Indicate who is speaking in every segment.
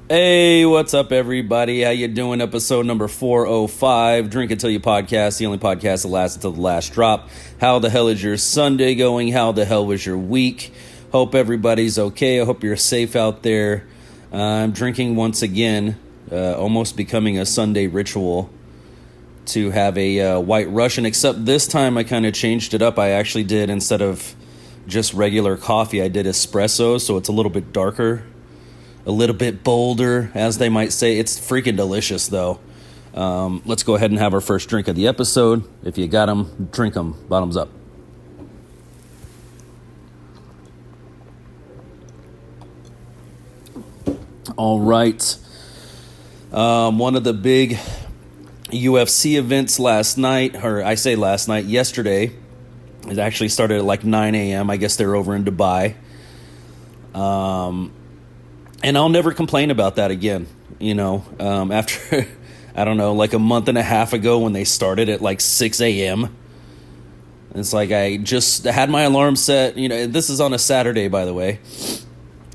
Speaker 1: Hey, what's up, everybody? How you doing? Episode number 405, Drink Until You Podcast, the only podcast that lasts until the last drop. How the hell is your Sunday going? How the hell was your week? Hope everybody's okay. I hope you're safe out there. I'm drinking once again, almost becoming a Sunday ritual to have a White Russian, except this time I kind of changed it up. I actually did, instead of just regular coffee, I did espresso, so it's a little bit darker. A little bit bolder, as they might say. It's freaking delicious, though. Let's go ahead and have our first drink of the episode. If you got them, drink them. Bottoms up. All right. One of the big UFC events last night, or I say last night, yesterday. It actually started at like 9 a.m. I guess they're over in Dubai. And I'll never complain about that again, after, I don't know, like a month and a half ago when they started at like 6 a.m. It's like I just had my alarm set, this is on a Saturday, by the way.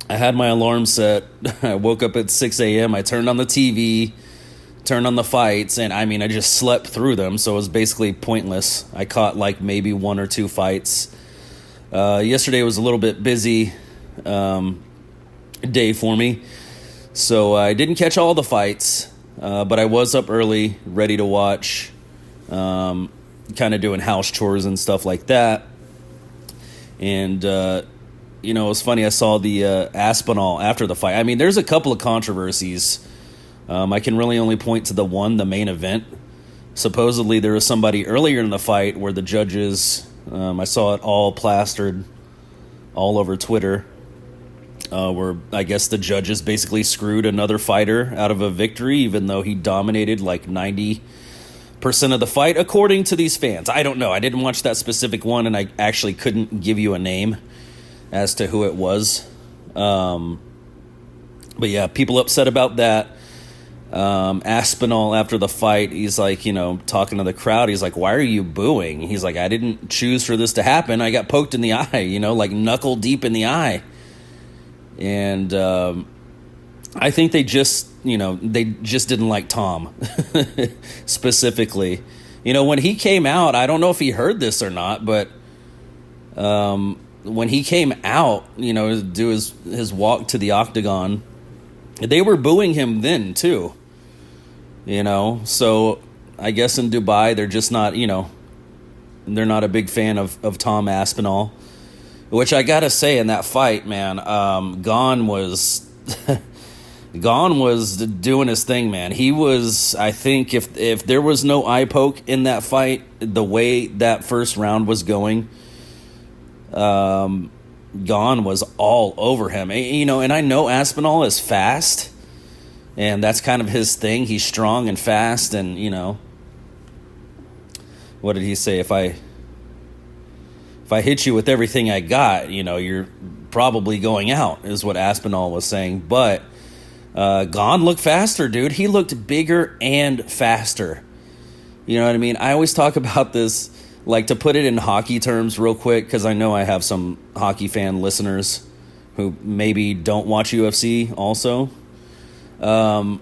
Speaker 1: I had my alarm set. I woke up at 6 a.m. I turned on the TV, turned on the fights, and I just slept through them, so it was basically pointless. I caught like maybe one or two fights. Yesterday was a little bit busy. Day for me, so I didn't catch all the fights, but I was up early, ready to watch, kind of doing house chores and stuff like that. And it was funny, I saw the Aspinall after the fight. There's a couple of controversies. I can really only point to the main event. Supposedly there was somebody earlier in the fight where the judges, I saw it all plastered all over Twitter, where I guess the judges basically screwed another fighter out of a victory, even though he dominated like 90% of the fight, according to these fans. I don't know. I didn't watch that specific one, and I actually couldn't give you a name as to who it was. But yeah, people upset about that. Aspinall, after the fight, he's like, talking to the crowd. He's like, why are you booing? He's like, I didn't choose for this to happen. I got poked in the eye, like knuckle deep in the eye. And I think they just didn't like Tom specifically. When he came out, I don't know if he heard this or not, but when he came out, do his walk to the octagon, they were booing him then too. So I guess in Dubai, they're just not, they're not a big fan of Tom Aspinall. Which I gotta say, in that fight, man, Gon was doing his thing, man. He was, I think, if there was no eye poke in that fight, the way that first round was going, Gon was all over him. And I know Aspinall is fast, and that's kind of his thing. He's strong and fast, and what did he say? If I hit you with everything I got, you're probably going out, is what Aspinall was saying. But Gon looked faster, dude. He looked bigger and faster. You know what I mean? I always talk about this, like, to put it in hockey terms real quick, because I know I have some hockey fan listeners who maybe don't watch UFC also. But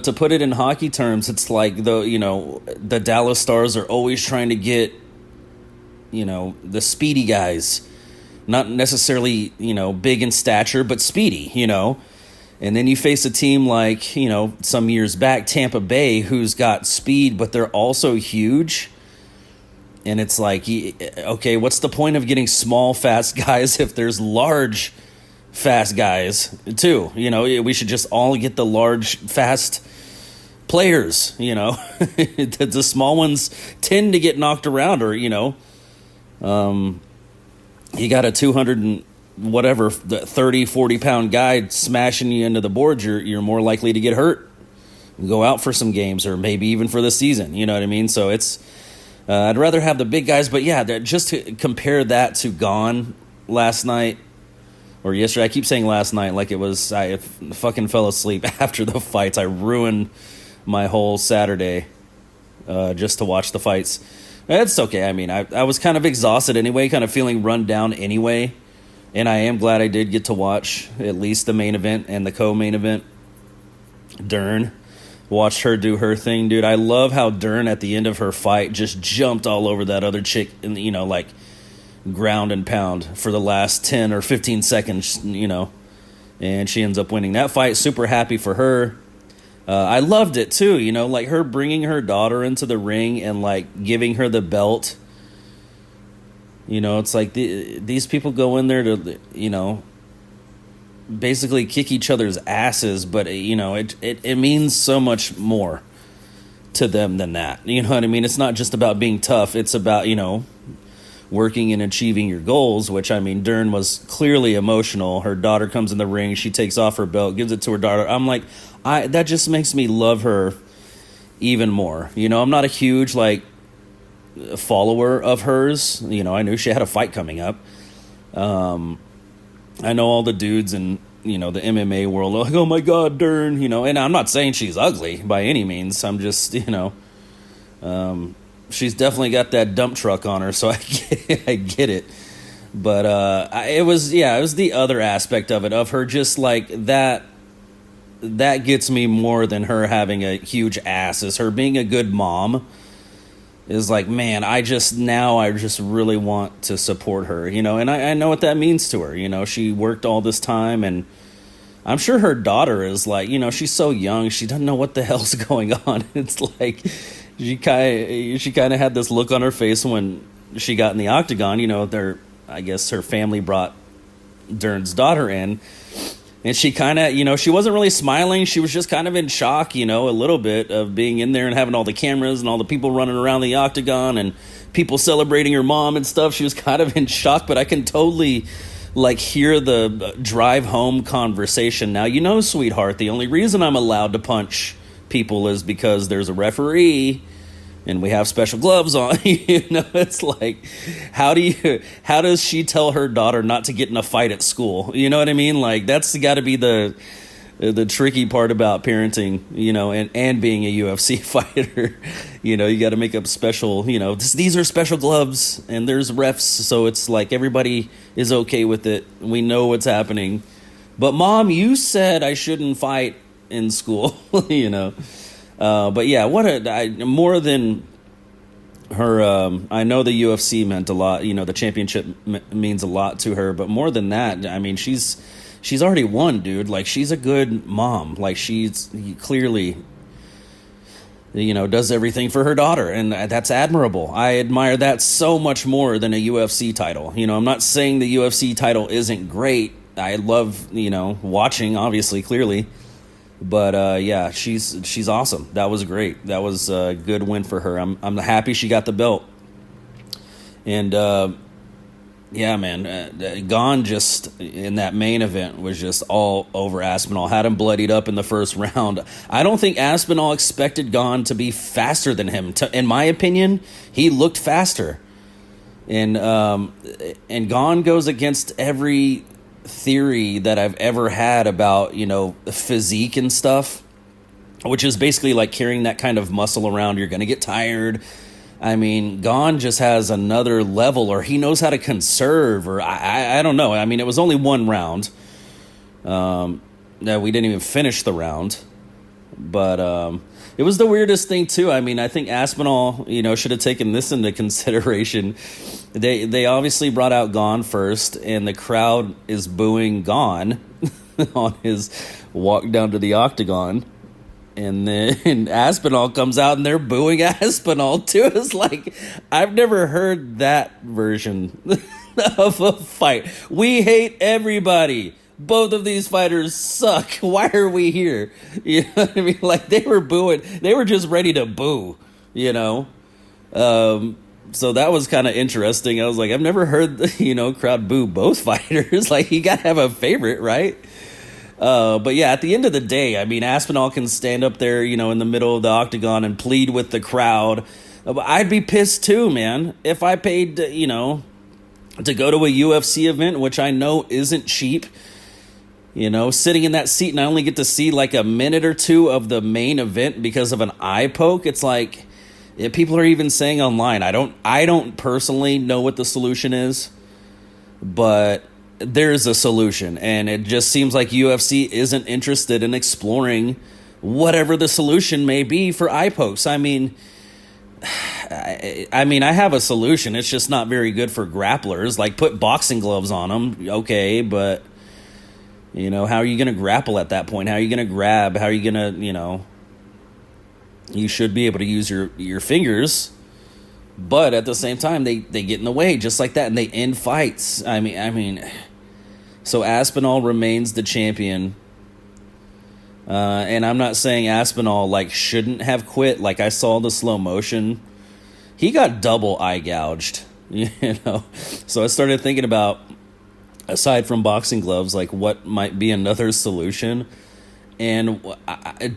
Speaker 1: to put it in hockey terms, it's like, the Dallas Stars are always trying to get the speedy guys, not necessarily, big in stature, but speedy, and then you face a team like, some years back, Tampa Bay, who's got speed, but they're also huge. And it's like, okay, what's the point of getting small, fast guys if there's large, fast guys too? We should just all get the large, fast players, the small ones tend to get knocked around, or, you got a 200 and whatever, 30, 40 pound guy smashing you into the boards, you're more likely to get hurt and go out for some games, or maybe even for the season. You know what I mean? So it's, I'd rather have the big guys, but yeah, just to compare that to Gon last night or yesterday. I keep saying last night like it was, I fucking fell asleep after the fights. I ruined my whole Saturday just to watch the fights. It's okay. I was kind of exhausted anyway, kind of feeling run down anyway. And I am glad I did get to watch at least the main event and the co-main event. Dern, watched her do her thing, dude. I love how Dern at the end of her fight just jumped all over that other chick and, like ground and pound for the last 10 or 15 seconds, and she ends up winning that fight. Super happy for her. I loved it too, like her bringing her daughter into the ring and like giving her the belt. It's like these people go in there to, basically kick each other's asses, but it means so much more to them than that. You know what I mean? It's not just about being tough. It's about, working and achieving your goals, which, I mean, Dern was clearly emotional. Her daughter comes in the ring, she takes off her belt, gives it to her daughter. I'm like, that just makes me love her even more. I'm not a huge, like, follower of hers. I knew she had a fight coming up. I know all the dudes in, the MMA world are like, oh my God, Dern, and I'm not saying she's ugly by any means. I'm just, she's definitely got that dump truck on her, so I get it. But it was the other aspect of it, of her just like that gets me more than her having a huge ass, is her being a good mom. Is like, man, I just really want to support her, and I know what that means to her. She worked all this time, and I'm sure her daughter is like, she's so young, she doesn't know what the hell's going on. It's like she kind of had this look on her face when she got in the octagon. I guess her family brought Dern's daughter in, and she kind of, she wasn't really smiling. She was just kind of in shock, a little bit of being in there and having all the cameras and all the people running around the octagon and people celebrating her mom and stuff. She was kind of in shock, but I can totally, like, hear the drive home conversation. Now, sweetheart, the only reason I'm allowed to punch people is because there's a referee and we have special gloves on. It's like, how does she tell her daughter not to get in a fight at school? You know what I mean? Like, that's got to be the tricky part about parenting, and being a UFC fighter. You got to make up special, these are special gloves and there's refs, so it's like everybody is okay with it. We know what's happening. But Mom, you said I shouldn't fight in school, But yeah, more than her, I know the UFC meant a lot, the championship means a lot to her, but more than that, I mean, she's already won, dude. Like, she's a good mom. Like, she's clearly, does everything for her daughter, and that's admirable. I admire that so much more than a UFC title. I'm not saying the UFC title isn't great. I love, watching, obviously, clearly. But yeah, she's awesome. That was great. That was a good win for her. I'm happy she got the belt. And yeah, man, Gon just in that main event was just all over Aspinall. Had him bloodied up in the first round. I don't think Aspinall expected Gon to be faster than him. In my opinion, he looked faster. And Gon goes against every theory that I've ever had about, physique and stuff, which is basically like carrying that kind of muscle around. You're going to get tired. I mean, Gon just has another level, or he knows how to conserve, or I don't know. I mean, it was only one round. No, we didn't even finish the round. But it was the weirdest thing, too. I mean, I think Aspinall, should have taken this into consideration. They obviously brought out Gon first, and the crowd is booing Gon on his walk down to the octagon. And then Aspinall comes out and they're booing Aspinall too. It's like, I've never heard that version of a fight. We hate everybody. Both of these fighters suck. Why are we here? You know what I mean? Like, they were booing. They were just ready to boo, So that was kind of interesting. I was like, I've never heard the, crowd boo both fighters. Like, you got to have a favorite, right? But yeah, at the end of the day, I mean, Aspinall can stand up there, in the middle of the octagon and plead with the crowd. I'd be pissed too, man. If I paid, to go to a UFC event, which I know isn't cheap, sitting in that seat and I only get to see like a minute or two of the main event because of an eye poke. It's like, people are even saying online, I don't personally know what the solution is, but there's a solution, and it just seems like UFC isn't interested in exploring whatever the solution may be for eye pokes. I mean, I have a solution. It's just not very good for grapplers. Like, put boxing gloves on them, okay, but how are you going to grapple at that point? How are you going to grab? How are you going to, you should be able to use your fingers, but at the same time, they get in the way just like that, and they end fights. I mean, so Aspinall remains the champion. And I'm not saying Aspinall shouldn't have quit. Like, I saw the slow motion. He got double eye gouged, So I started thinking about, aside from boxing gloves, what might be another solution. And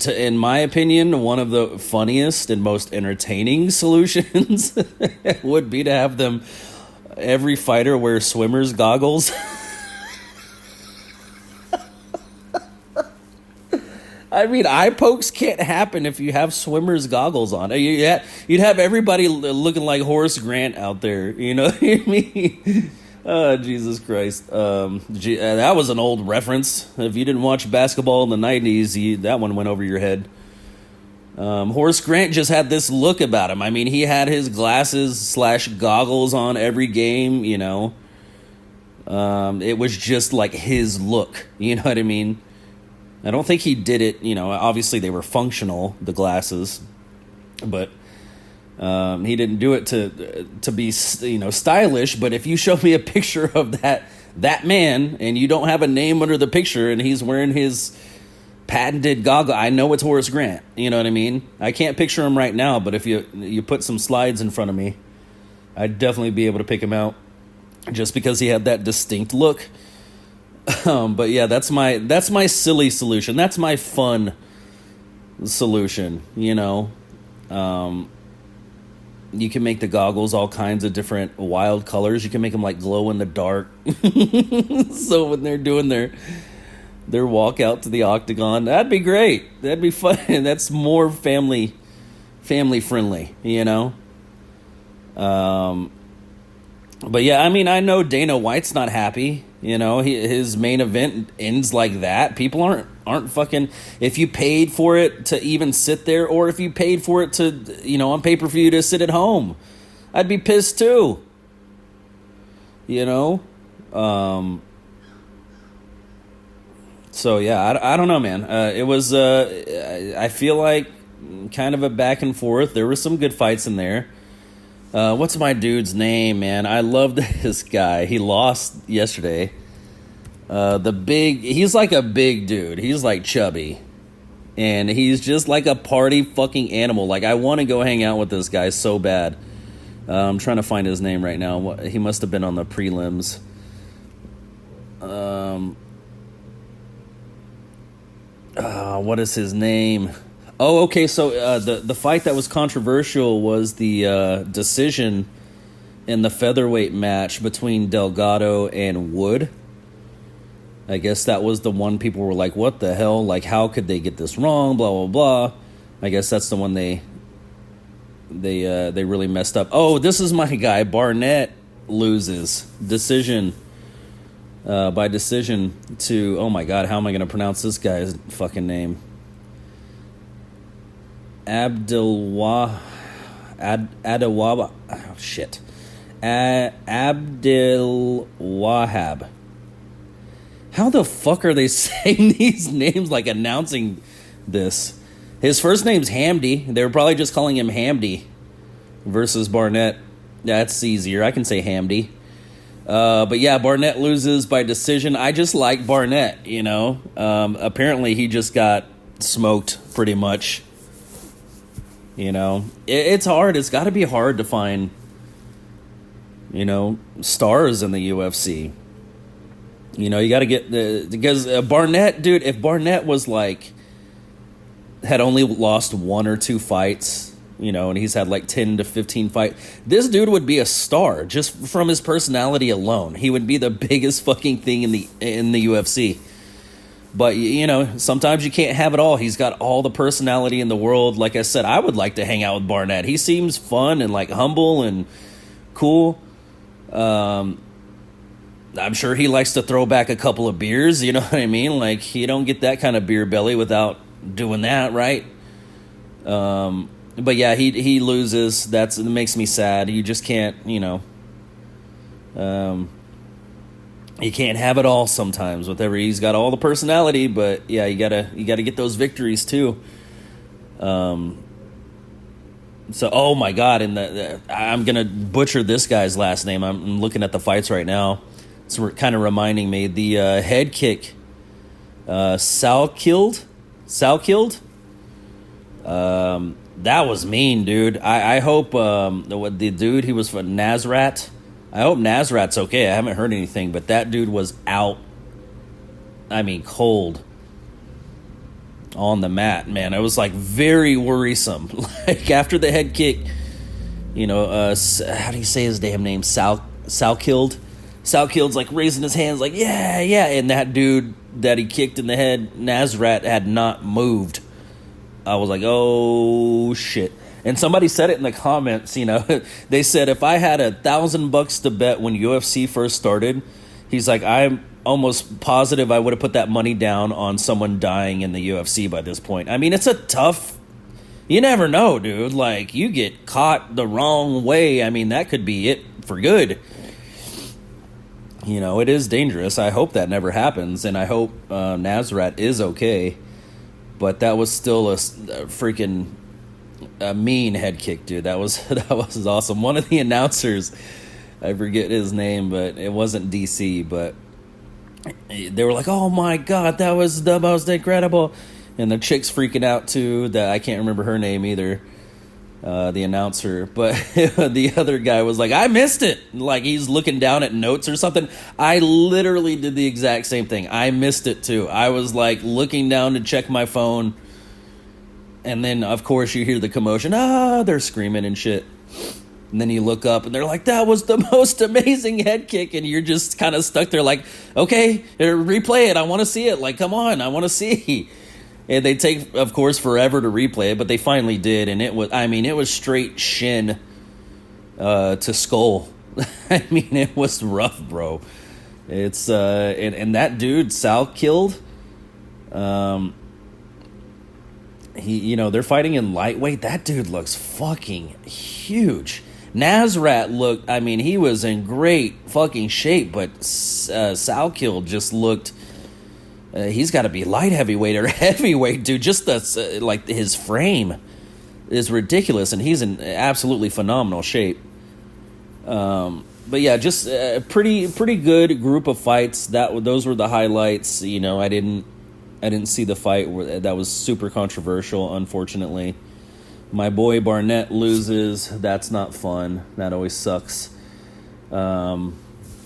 Speaker 1: in my opinion, one of the funniest and most entertaining solutions would be to have every fighter wear swimmer's goggles. I mean, eye pokes can't happen if you have swimmer's goggles on. You'd have everybody looking like Horace Grant out there. You know what I mean? Oh, Jesus Christ. That was an old reference. If you didn't watch basketball in the 90s, that one went over your head. Horace Grant just had this look about him. I mean, he had his glasses / goggles on every game, It was just like his look. You know what I mean? I don't think he did it, obviously they were functional, the glasses, but he didn't do it to be, stylish. But if you show me a picture of that man and you don't have a name under the picture and he's wearing his patented goggle, I know it's Horace Grant. You know what I mean? I can't picture him right now, but if you put some slides in front of me, I'd definitely be able to pick him out just because he had that distinct look. But yeah, that's my silly solution. That's my fun solution. You can make the goggles all kinds of different wild colors. You can make them glow in the dark. So when they're doing their walk out to the octagon, that'd be great. That'd be fun. That's more family friendly. But yeah, I know Dana White's not happy. His main event ends like that. People aren't fucking. If you paid for it to even sit there, or if you paid for it to, on pay-per-view to sit at home, I'd be pissed too. So yeah, I don't know, man. It was. I feel like kind of a back and forth. There were some good fights in there. What's my dude's name, man? I love this guy. He lost yesterday. He's like a big dude. He's chubby. And he's just like a party fucking animal. I want to go hang out with this guy so bad. I'm trying to find his name right now. He must have been on the prelims. What is his name? Oh, okay, so the fight that was controversial was the decision in the featherweight match between Delgado and Wood. I guess that was the one people were like, what the hell? How could they get this wrong? Blah, blah, blah. I guess that's the one they really messed up. Oh, this is my guy. Barnett loses. Decision. By decision to... Oh, my God. How am I going to pronounce this guy's fucking name? Adewaba. Oh, shit. Abdel Wahab. How the fuck are they saying these names, announcing this? His first name's Hamdi. They were probably just calling him Hamdi versus Barnett. That's easier. I can say Hamdi. But yeah, Barnett loses by decision. I just like Barnett, Apparently he just got smoked pretty much. It's hard. It's got to be hard to find, stars in the UFC. You got to get because Barnett, dude, if Barnett was had only lost 1 or 2 fights, and he's had 10 to 15 fights, this dude would be a star just from his personality alone. He would be the biggest fucking thing in the UFC. But, sometimes you can't have it all. He's got all the personality in the world. Like I said, I would like to hang out with Barnett. He seems fun and humble and cool. I'm sure he likes to throw back a couple of beers. You know what I mean? Like, you don't get that kind of beer belly without doing that, right? But yeah, he loses. It makes me sad. You just can't, you can't have it all sometimes with he's got all the personality, but yeah, you gotta get those victories too. So, oh my God, and I'm gonna butcher this guy's last name. I'm looking at the fights right now. It's kind of reminding me the head kick. Sal killed. That was mean, dude. I hope the dude, he was from Nazrat. I hope Nazrat's okay. I haven't heard anything, but that dude was out. I mean, cold on the mat, man. It was like very worrisome. Like after the head kick, how do you say his damn name? Sal killed. Sal killed's like raising his hands, like yeah, and that dude that he kicked in the head, Nazrat, had not moved. I was like, oh shit. And somebody said it in the comments, they said, if I had $1,000 to bet when UFC first started, he's like, I'm almost positive I would have put that money down on someone dying in the UFC by this point. I mean, it's a tough, you never know, dude. Like, you get caught the wrong way, I mean, that could be it for good. It is dangerous. I hope that never happens, and I hope Nazrat is okay. But that was still a freaking mean head kick, dude. That was awesome. One of the announcers, I forget his name, but it wasn't DC, but they were like, "Oh my God, that was the most incredible!" And the chick's freaking out too. That I can't remember her name either. The announcer, but the other guy was like, I missed it. Like he's looking down at notes or something. I literally did the exact same thing. I missed it too. I was like looking down to check my phone. And then of course you hear the commotion. They're screaming and shit. And then you look up and they're like, that was the most amazing head kick. And you're just kind of stuck there like, okay, replay it. I want to see it. Like, come on, I want to see. And they take, of course, forever to replay it, but they finally did, and it was straight shin to skull. I mean, it was rough, bro. It's and that dude Sal killed. They're fighting in lightweight. That dude looks fucking huge. Nazrat looked, he was in great fucking shape, but Sal killed just looked. He's got to be light heavyweight or heavyweight, dude. Just like his frame is ridiculous, and he's in absolutely phenomenal shape. But yeah, just a pretty good group of fights. Those were the highlights. I didn't see the fight that was super controversial. Unfortunately, my boy Barnett loses. That's not fun. That always sucks.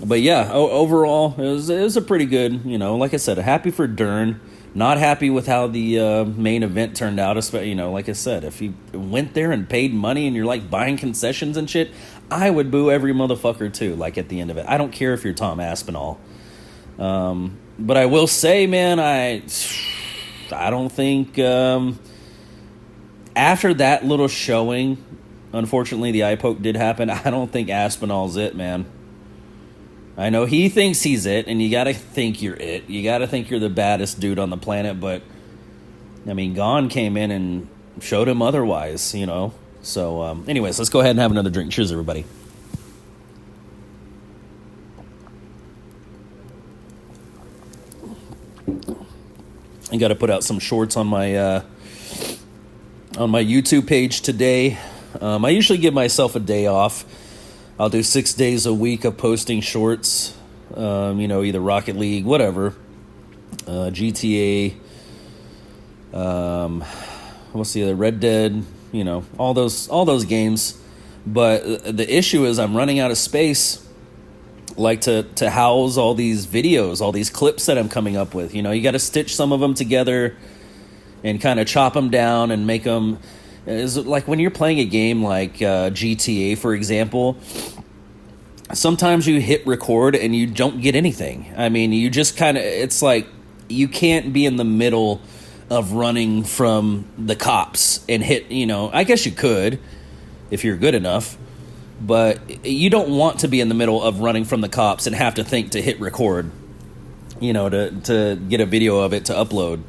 Speaker 1: But yeah, overall, it was a pretty good, like I said, happy for Dern. Not happy with how the main event turned out. Especially, like I said, if you went there and paid money and you're like buying concessions and shit, I would boo every motherfucker too, like at the end of it. I don't care if you're Tom Aspinall. But I will say, man, I don't think after that little showing, unfortunately the eye poke did happen, I don't think Aspinall's it, man. I know he thinks he's it, and you gotta think you're it. You gotta think you're the baddest dude on the planet, but Gon came in and showed him otherwise, So, anyways, let's go ahead and have another drink. Cheers, everybody. I gotta put out some shorts on my YouTube page today. I usually give myself a day off. I'll do 6 days a week of posting shorts, either Rocket League, whatever, GTA, what's the other, Red Dead, all those games. But the issue is I'm running out of space, like to house all these videos, all these clips that I'm coming up with. You got to stitch some of them together and kind of chop them down and make them. Is like when you're playing a game like GTA, for example, sometimes you hit record and you don't get anything. You just kind of, it's like you can't be in the middle of running from the cops and hit, I guess you could if you're good enough. But you don't want to be in the middle of running from the cops and have to think to hit record, to get a video of it to upload.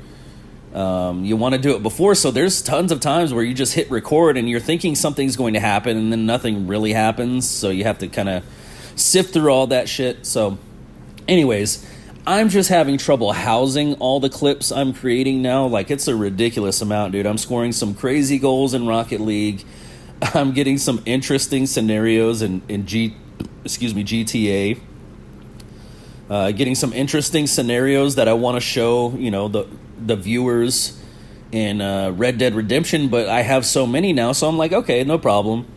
Speaker 1: You want to do it before, so there's tons of times where you just hit record and you're thinking something's going to happen and then nothing really happens, so you have to kind of sift through all that shit. So anyways, I'm just having trouble housing all the clips I'm creating now. Like, it's a ridiculous amount, dude. I'm scoring some crazy goals in Rocket League. I'm getting some interesting scenarios in GTA. Getting some interesting scenarios that I want to show, the viewers in Red Dead Redemption, but I have so many now, so I'm like, okay, no problem.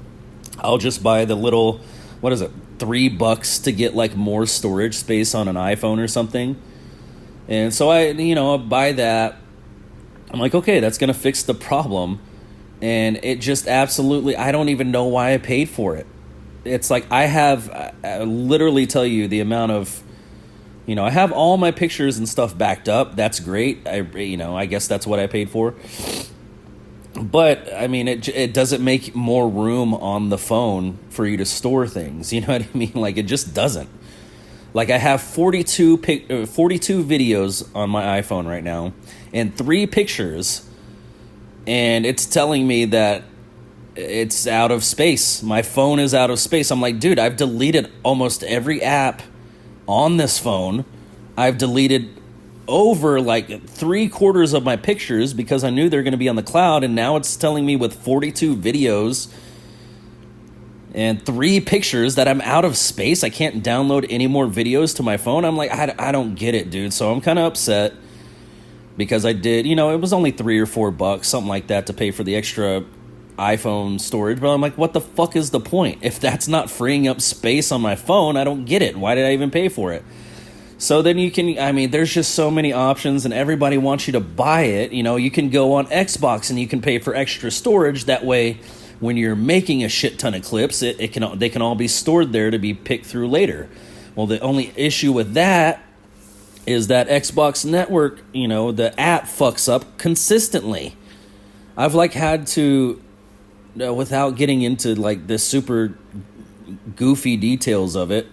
Speaker 1: I'll just buy the little, what is it, $3 to get like more storage space on an iPhone or something. And so I buy that. I'm like, okay, that's going to fix the problem. And it just absolutely, I don't even know why I paid for it. It's like I literally tell you the amount of, I have all my pictures and stuff backed up. That's great. I guess that's what I paid for. But, I mean, it doesn't make more room on the phone for you to store things. You know what I mean? Like, it just doesn't. Like, I have 42 videos on my iPhone right now and 3 pictures. And it's telling me that it's out of space. My phone is out of space. I'm like, dude, I've deleted almost every app on this phone. I've deleted over like 3/4 of my pictures because I knew they're going to be on the cloud. And now it's telling me with 42 videos and 3 pictures that I'm out of space. I can't download any more videos to my phone. I'm like, I don't get it, dude. So I'm kind of upset. Because I did, it was only $3 or $4, something like that, to pay for the extra iPhone storage. But I'm like, what the fuck is the point? If that's not freeing up space on my phone, I don't get it. Why did I even pay for it? So then there's just so many options, and everybody wants you to buy it. You can go on Xbox and you can pay for extra storage. That way, when you're making a shit ton of clips, they can all be stored there to be picked through later. Well, the only issue with that is that Xbox Network, the app fucks up consistently. I've had to, without getting into the super goofy details of it,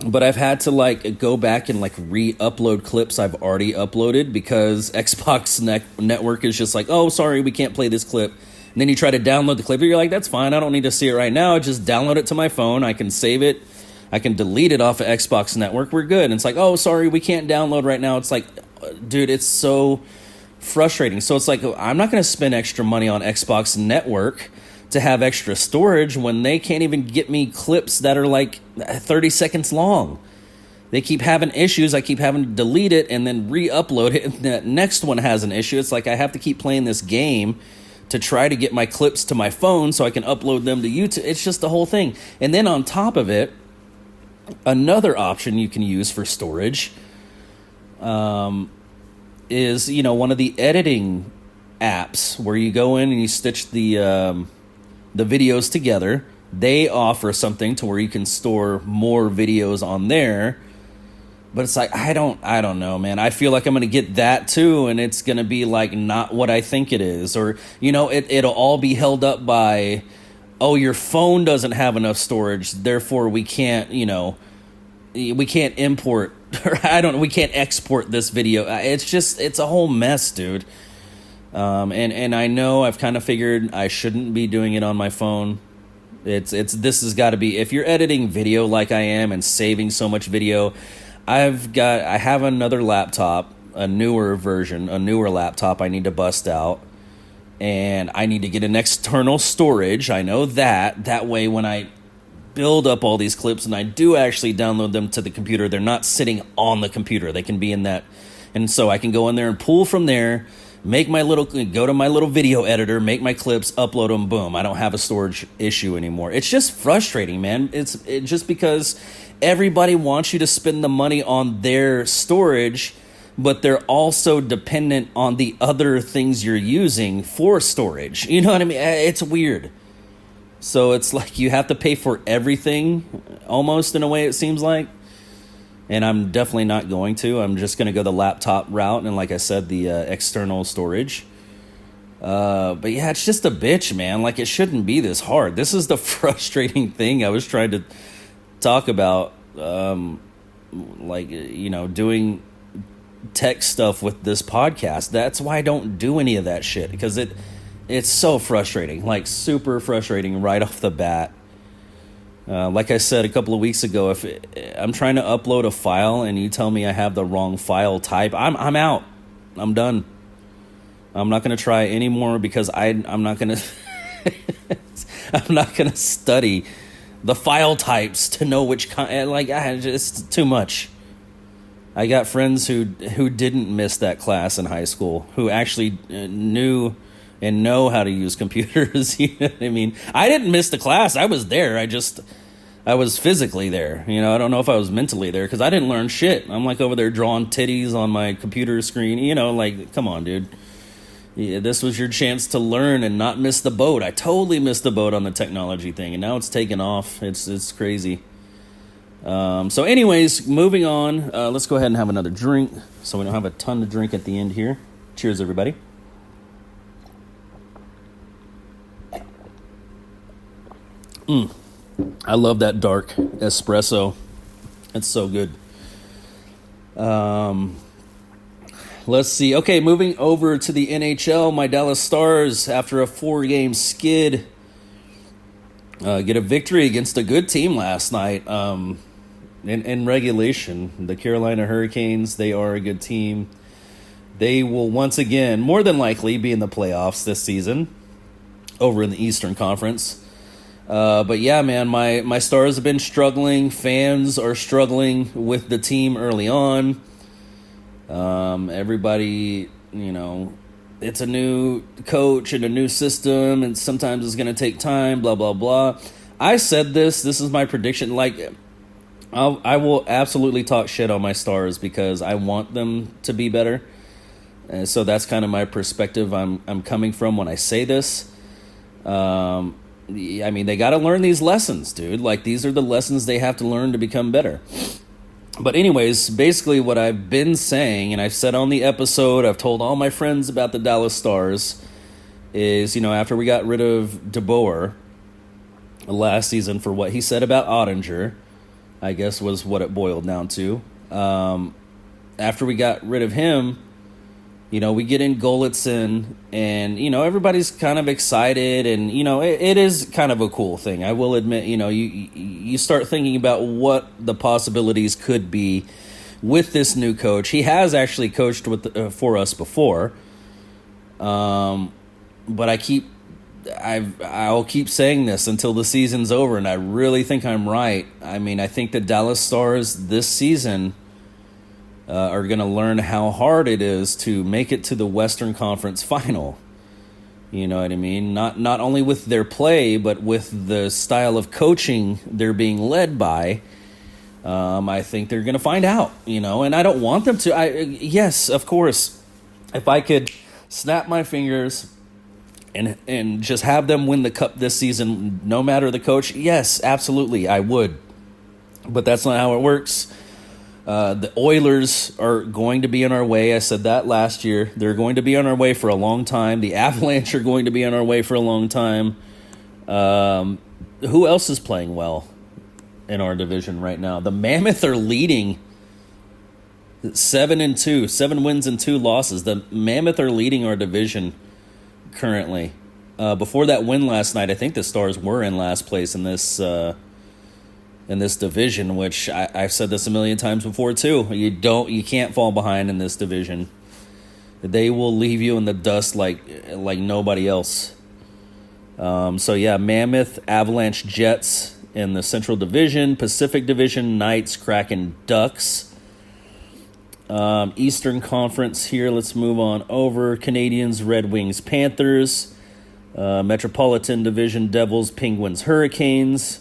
Speaker 1: but I've had to go back and re-upload clips I've already uploaded because Xbox Network is just like, oh, sorry, we can't play this clip. And then you try to download the clip, and you're like, that's fine, I don't need to see it right now. I just download it to my phone, I can save it, I can delete it off of Xbox Network, we're good. And it's like, oh, sorry, we can't download right now. It's like, dude, it's so frustrating. So it's like, I'm not going to spend extra money on Xbox Network to have extra storage when they can't even get me clips that are 30 seconds long. They keep having issues. I keep having to delete it and then re-upload it. And the next one has an issue. It's like I have to keep playing this game to try to get my clips to my phone so I can upload them to YouTube. It's just the whole thing. And then on top of it, another option you can use for storage is, one of the editing apps where you go in and you stitch the videos together. They offer something to where you can store more videos on there. But it's like, I don't know, man. I feel like I'm going to get that too, and it's going to be not what I think it is. Or, it'll all be held up by, oh, your phone doesn't have enough storage, therefore we can't, we can't import, or we can't export this video. It's a whole mess, dude. And I know I've kind of figured I shouldn't be doing it on my phone. This has got to be, if you're editing video like I am and saving so much video, I have another laptop, a newer laptop I need to bust out. And I need to get an external storage. I know that. That way, when I build up all these clips and I do actually download them to the computer, they're not sitting on the computer. They can be in that. And so I can go in there and pull from there, go to my little video editor, make my clips, upload them, boom. I don't have a storage issue anymore. It's just frustrating, man. It's just because everybody wants you to spend the money on their storage, but they're also dependent on the other things you're using for storage. You know what I mean? It's weird. So it's like you have to pay for everything, almost, in a way, it seems like. And I'm definitely not going to. I'm just going to go the laptop route and, like I said, the external storage. But yeah, it's just a bitch, man. Like, it shouldn't be this hard. This is the frustrating thing I was trying to talk about. Doing tech stuff with this podcast. That's why I don't do any of that shit, because it's so frustrating, like super frustrating right off the bat. Like I said a couple of weeks ago, if I'm trying to upload a file and you tell me I have the wrong file type, I'm out. I'm done. I'm not going to try anymore, because I'm not going to I'm not going to study the file types to know which kind. Like, it's too much. I got friends who didn't miss that class in high school, who actually knew and know how to use computers. You know what I mean? I didn't miss the class. I was there. I was physically there. You know, I don't know if I was mentally there, because I didn't learn shit. I'm like over there drawing titties on my computer screen. You know, like, come on, dude. Yeah, this was your chance to learn and not miss the boat. I totally missed the boat on the technology thing, and now it's taken off. It's crazy. So anyways, moving on. Let's go ahead and have another drink, so we don't have a ton to drink at the end here. Cheers, everybody. I love that dark espresso. It's so good. Let's see. Okay, moving over to the NHL, my Dallas Stars, after a 4-game skid, get a victory against a good team last night. In regulation, the Carolina Hurricanes, they are a good team. They will once again, more than likely, be in the playoffs this season over in the Eastern Conference. But yeah, man, my Stars have been struggling. Fans are struggling with the team early on. Everybody, you know, it's a new coach and a new system, and sometimes it's going to take time, blah, blah, blah. I said this is my prediction. Like, I will absolutely talk shit on my Stars, because I want them to be better. And so that's kind of my perspective I'm coming from when I say this. I mean, they got to learn these lessons, dude. Like, these are the lessons they have to learn to become better. But anyways, basically what I've been saying, and I've said on the episode, I've told all my friends about the Dallas Stars, is, you know, after we got rid of DeBoer last season for what he said about Ottinger, I guess was what it boiled down to. After we got rid of him, you know, we get in Golitzin, and, you know, everybody's kind of excited, and, you know, it is kind of a cool thing. I will admit, you know, you start thinking about what the possibilities could be with this new coach. He has actually coached for us before, but I'll keep saying this until the season's over, and I really think I'm right. I mean, I think the Dallas Stars this season are going to learn how hard it is to make it to the Western Conference Final. You know what I mean? Not only with their play, but with the style of coaching they're being led by. I think they're going to find out, you know, and I don't want them to. Yes, of course, if I could snap my fingers and just have them win the cup this season, no matter the coach, yes, absolutely, I would. But that's not how it works. The Oilers are going to be on our way. I said that last year. They're going to be on our way for a long time. The Avalanche are going to be on our way for a long time. Who else is playing well in our division right now? The Mammoth are leading 7-2, 7 wins and 2 losses. The Mammoth are leading our division currently. Before that win last night, I think the Stars were in last place in this division, which I've said this a million times before too. You can't fall behind in this division. They will leave you in the dust like nobody else. So yeah, Mammoth, Avalanche, Jets in the Central Division, Pacific Division, Knights, Kraken, Ducks. Eastern Conference here, let's move on over. Canadians, Red Wings, Panthers. Metropolitan Division, Devils, Penguins, Hurricanes.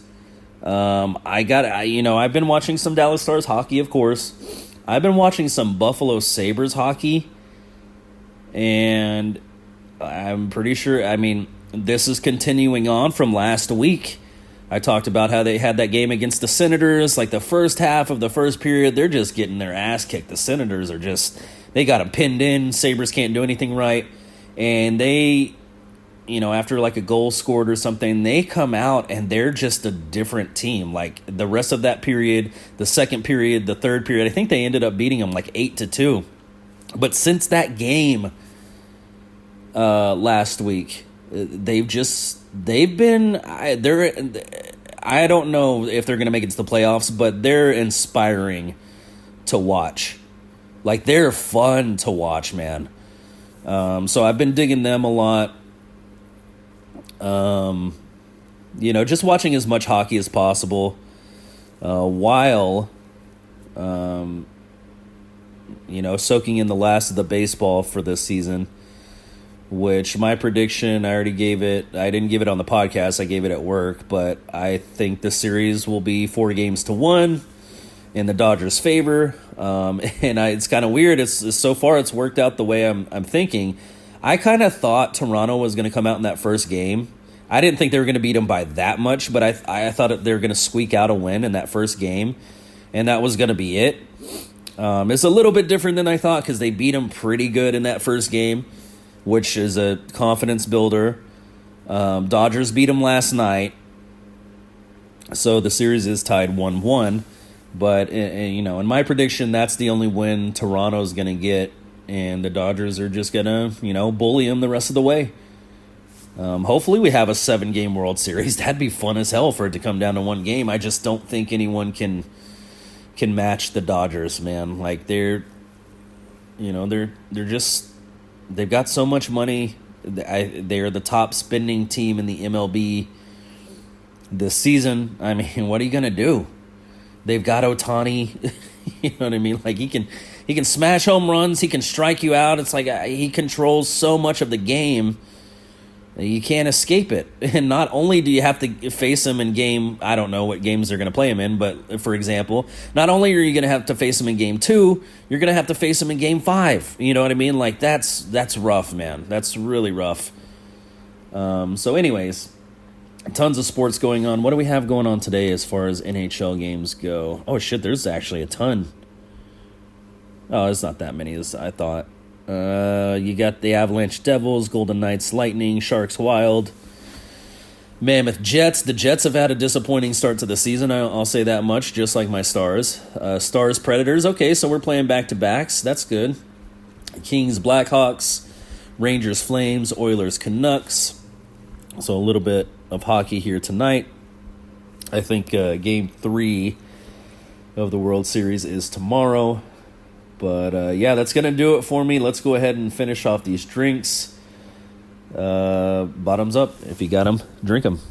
Speaker 1: I've been watching some Dallas Stars hockey, of course. I've been watching some Buffalo Sabres hockey, and I'm pretty sure, I mean, this is continuing on from last week. I talked about how they had that game against the Senators, like the first half of the first period, they're just getting their ass kicked. The Senators are they got them pinned in. Sabres can't do anything right. And they, after like a goal scored or something, they come out and they're just a different team. Like the rest of that period, the second period, the third period, I think they ended up beating them like 8-2. But since that game last week, they're I don't know if they're going to make it to the playoffs, but they're inspiring to watch. Like, they're fun to watch, man. So I've been digging them a lot. Just watching as much hockey as possible while, soaking in the last of the baseball for this season. Which my prediction, I didn't give it on the podcast, I gave it at work, but I think the series will be 4-1 in the Dodgers' favor. It's kind of weird. It's so far it's worked out the way I'm thinking. I kind of thought Toronto was going to come out in that first game. I didn't think they were going to beat them by that much, but I thought they were going to squeak out a win in that first game, and that was going to be it. It's a little bit different than I thought because they beat them pretty good in that first game, which is a confidence builder. Dodgers beat them last night, so the series is tied 1-1. But, in my prediction, that's the only win Toronto's going to get, and the Dodgers are just going to, bully them the rest of the way. Hopefully we have a 7-game World Series. That'd be fun as hell for it to come down to one game. I just don't think anyone can match the Dodgers, man. Like, they're just... They've got so much money. They're the top spending team in the MLB this season. I mean, what are you going to do? They've got Ohtani. You know what I mean? Like, he can smash home runs. He can strike you out. It's like he controls so much of the game. You can't escape it. And not only do you have to face him in game, I don't know what games they're going to play him in, but for example, not only are you going to have to face him in game 2, you're going to have to face him in game 5. You know what I mean? Like, that's rough, man. That's really rough. So anyways, tons of sports going on. What do we have going on today as far as NHL games go? Oh, shit, there's actually a ton. Oh, it's not that many as I thought. You got the Avalanche Devils, Golden Knights Lightning, Sharks Wild, Mammoth Jets. The Jets have had a disappointing start to the season, I'll say that much, just like my Stars. Stars Predators, okay, so we're playing back-to-backs. That's good. Kings Blackhawks, Rangers Flames, Oilers Canucks. So a little bit of hockey here tonight. I think Game 3 of the World Series is tomorrow. But, that's going to do it for me. Let's go ahead and finish off these drinks. Bottoms up. If you got them, drink them.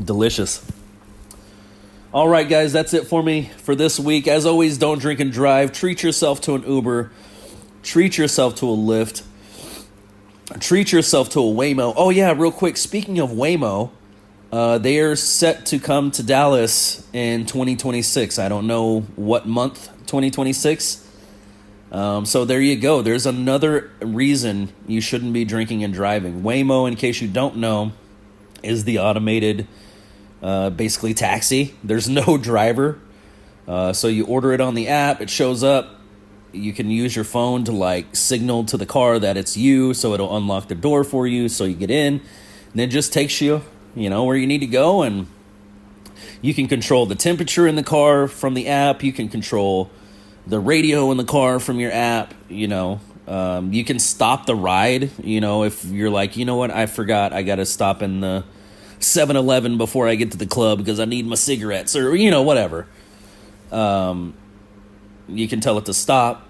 Speaker 1: Delicious. All right, guys, that's it for me for this week. As always, don't drink and drive. Treat yourself to an Uber. Treat yourself to a Lyft. Treat yourself to a Waymo. Oh, yeah, real quick. Speaking of Waymo, they are set to come to Dallas in 2026. I don't know what month, 2026. So there you go. There's another reason you shouldn't be drinking and driving. Waymo, in case you don't know, is the automated, basically taxi. There's no driver. So you order it on the app. It shows up. You can use your phone to signal to the car that it's you, so it'll unlock the door for you, so you get in, and it just takes you, where you need to go, and you can control the temperature in the car from the app. You can control the radio in the car from your app. You can stop the ride. If you're like, you know what, I forgot, I got to stop in the 7-Eleven before I get to the club because I need my cigarettes, or whatever. You can tell it to stop.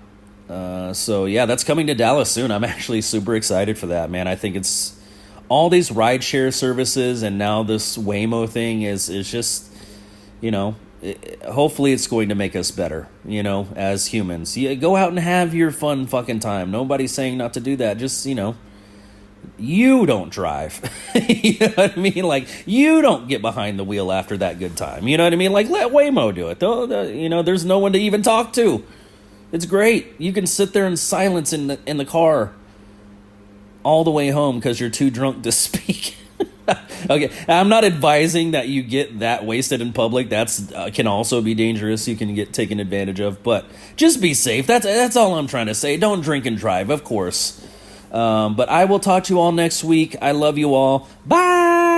Speaker 1: That's coming to Dallas soon. I'm actually super excited for that, man. I think it's all these rideshare services, and now this Waymo thing is just, hopefully it's going to make us better, as humans. You go out and have your fun fucking time. Nobody's saying not to do that. Just, you don't drive. You know what I mean? Like, you don't get behind the wheel after that good time. You know what I mean? Like, let Waymo do it. There's no one to even talk to. It's great. You can sit there in silence in the car all the way home because you're too drunk to speak. Okay, I'm not advising that you get that wasted in public. That's can also be dangerous. You can get taken advantage of, but just be safe. That's all I'm trying to say. Don't drink and drive, of course. But I will talk to you all next week. I love you all. Bye.